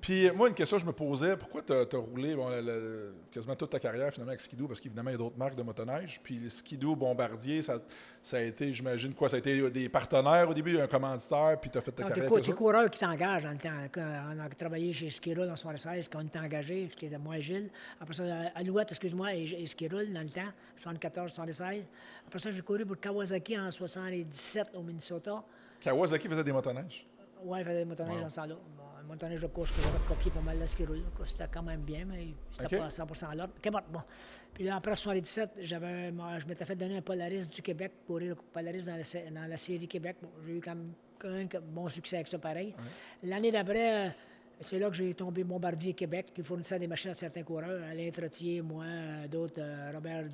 Puis moi, une question que je me posais, pourquoi tu as roulé quasiment toute ta carrière finalement avec Ski-Doo? Parce qu'évidemment, il y a d'autres marques de motoneige. Puis le Ski-Doo, Bombardier, ça a été, j'imagine, quoi? Ça a été des partenaires au début, un commanditaire, puis tu as fait ta carrière avec eux Des autres? coureurs qui t'engagent dans le temps. On a travaillé chez Skiroll en 76, quand on était engagé, qui était moi et Gilles. Après ça, Alouette, excuse-moi, et Skiroll dans le temps, 74, 76. Après ça, j'ai couru pour Kawasaki en 77 au Minnesota. Kawasaki faisait des motoneiges. Ouais, il faisait des motoneiges Wow. dans ce temps-là. Bon, un motoneige de course que j'avais copié pas mal de Skiroll. C'était quand même bien, mais c'était OK. pas à 100% à l'ordre. Bon. Puis là, après 77, je m'étais fait donner un Polaris du Québec pour courir le Polaris dans la série Québec. Bon, j'ai eu quand même bon succès avec ça, pareil. Ouais. L'année d'après, c'est là que j'ai tombé Bombardier Québec, qui fournissait des machines à certains coureurs. Alain Trottier, moi, d'autres, Robert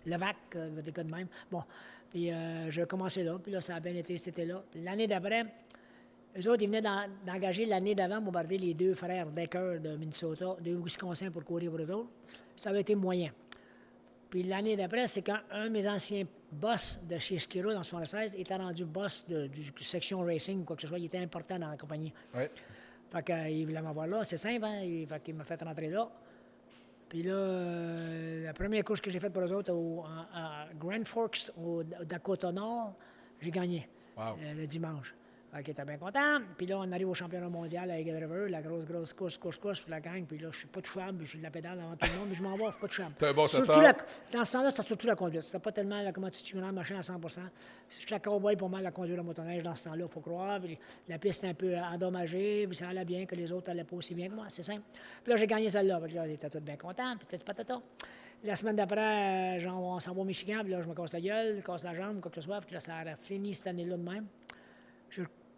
Levac, des cas de même. Bon, puis j'ai commencé là, puis là, ça a bien été cet été-là. Puis l'année d'après, eux autres, ils venaient d'engager l'année d'avant, Bombardier, les deux frères Decker de Minnesota, de Wisconsin pour courir pour eux autres. Ça avait été moyen. Puis l'année d'après, c'est quand un de mes anciens boss de chez Skiroll en 76 était rendu boss du section racing, quoi que ce soit. Il était important dans la compagnie. Oui. Fait qu'il voulait m'avoir là, c'est simple, hein? Fait qu'il m'a fait rentrer là. Puis là, la première course que j'ai faite pour eux autres à Grand Forks, au Dakota Nord, j'ai gagné. Wow. Le dimanche. Fait qu'il était bien content. Puis là, on arrive au championnat mondial à Eagle River, la grosse course pour la gang. Puis là, je suis pas touchable, je suis de la pédale avant tout le monde, mais je m'en vais, je suis pas touchable. T'as un bon Surtout setup. dans ce temps-là, c'était surtout la conduite. C'était pas tellement la constitutionnelle machin à 100 J'étais à cowboy pour mal à conduire la motoneige dans ce temps-là, il faut croire. Puis la piste était un peu endommagée, puis ça allait bien, que les autres allaient pas aussi bien que moi, c'est simple. Puis là, j'ai gagné celle-là. Puis là, ils étaient tous bien contents, puis peut-être patata. La semaine d'après, on s'en va au Michigan, puis là, je me casse la gueule, casse la jambe, quoi que ce soit. Puis là, ça a fini cette année-là de même.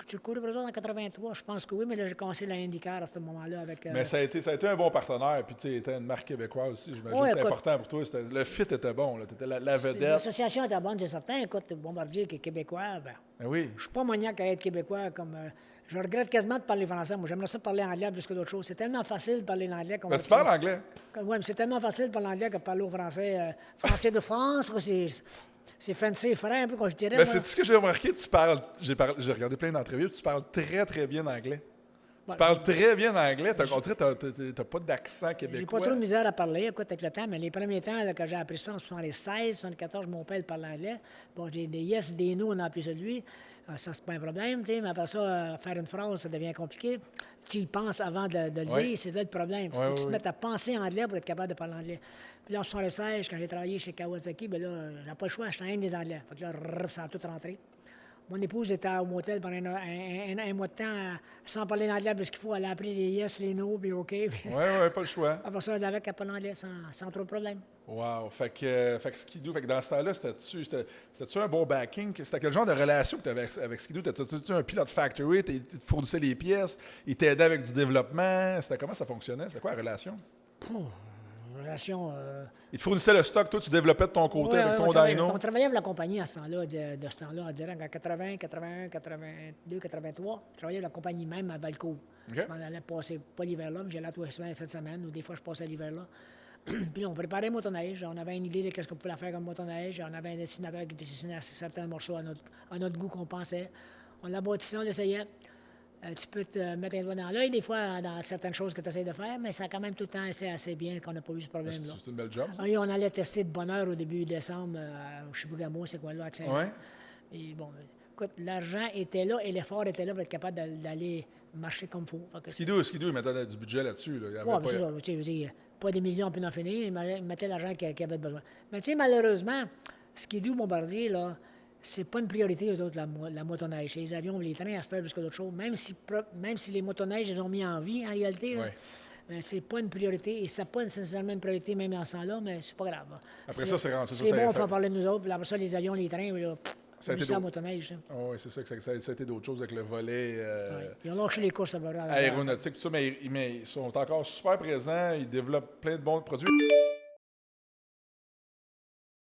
Tu cours pour eux autres en 83, je pense que oui, mais là, j'ai commencé la IndyCar à ce moment-là avec... Mais ça a été un bon partenaire, puis tu sais, était une marque québécoise aussi. J'imagine Ouais, que c'était écoute, important pour toi. Le fit était bon, là. Tu étais la vedette. L'association était bonne, c'est certain. Écoute, Bombardier qui est québécois, ben, Ben oui. je suis pas maniaque à être québécois comme... je regrette quasiment de parler français. Moi, j'aimerais ça parler anglais plus que d'autres choses. C'est tellement facile de parler l'anglais. Ben, tu parles anglais. Oui, mais c'est tellement facile de parler anglais que de parler au français. Français de France, c'est fancy, frais un peu, quand je dirais. Ben, c'est ce que j'ai remarqué. J'ai regardé plein d'entrevues, tu parles très, très bien anglais. Tu parles très bien anglais. On dirait que tu n'as pas d'accent québécois. J'ai pas trop de misère à parler, écoute, avec le temps, mais les premiers temps, là, quand j'ai appris ça en 76, 74, mon père parlait anglais. Bon, j'ai des yes, des no, on a appris ça de lui. Ça, c'est pas un problème, tu sais, mais après ça, faire une phrase, ça devient compliqué. Tu y penses avant de le dire, c'est là le problème. Il faut que tu te mettes à penser anglais pour être capable de parler anglais. Puis là, en 76, quand j'ai travaillé chez Kawasaki, bien là, j'ai pas le choix, j'étais un des anglais. Fait que là, ça a tout rentré. Mon épouse était au motel pendant un mois de temps sans parler l'anglais parce qu'il faut. Elle a appris les yes, les no, puis OK. Oui, pas le choix. Après ça, elle avait qu'à parler anglais sans trop de problème. Wow. Fait que Ski-Doo, dans ce temps-là, c'était-tu un bon backing? C'était quel genre de relation que tu avais avec Ski-Doo? T'as-tu un pilote factory? Tu te fournissais les pièces? Il t'aidait avec du développement? Comment ça fonctionnait? C'était quoi la relation? Relation... Il te fournissait le stock, toi, tu développais de ton côté avec ton dyno? On travaillait avec la compagnie à ce temps-là, de ce temps-là, on dirait en 80, 81, 82, 83. Je travaillais avec la compagnie même à Valcourt. Okay. Je m'en allais passer, pas l'hiver là, mais j'allais à tous les semaines, fin de semaine, ou des fois je passais l'hiver là. Puis là, on préparait le motoneige, on avait une idée de ce qu'on pouvait faire comme motoneige, on avait un dessinateur qui dessinait certains morceaux à notre goût qu'on pensait. On l'abâtissait, on l'essayait. Tu peux te mettre un doigt dans l'œil, des fois, dans certaines choses que tu essaies de faire, mais ça a quand même tout le temps été assez bien qu'on n'a pas eu ce problème-là. C'est une belle job, ça. Et on allait tester de bonne heure au début décembre au Chibougamau, c'est quoi là, à Saint-Jean. Ouais. Et bon, écoute, l'argent était là et l'effort était là pour être capable d'aller marcher comme il faut. Ski-Doo, il mettait du budget là-dessus. Là. Il y avait pas... c'est ça, tu sais, je veux dire, pas des millions puis d'en finir, mais il mettait l'argent qu'il avait besoin. Mais tu sais, malheureusement, Ski-Doo, Bombardier, là, c'est pas une priorité, eux autres, la motoneige. Les avions, les trains, à cette heure, plus que d'autres choses. Même si les motoneiges, ils ont mis en vie, en réalité, là, mais c'est pas une priorité. Et c'est pas nécessairement une priorité, même en ce temps-là, mais c'est pas grave. Après ça, c'est rendu. C'est bon, on fait parler de nous autres. Puis après ça, les avions, les trains, là, ça a été la motoneige. Oui, c'est ça. Ça a été d'autres choses avec le volet. Ils ont lâché les courses à aéronautique, tout ça, mais ils sont encore super présents. Ils développent plein de bons produits.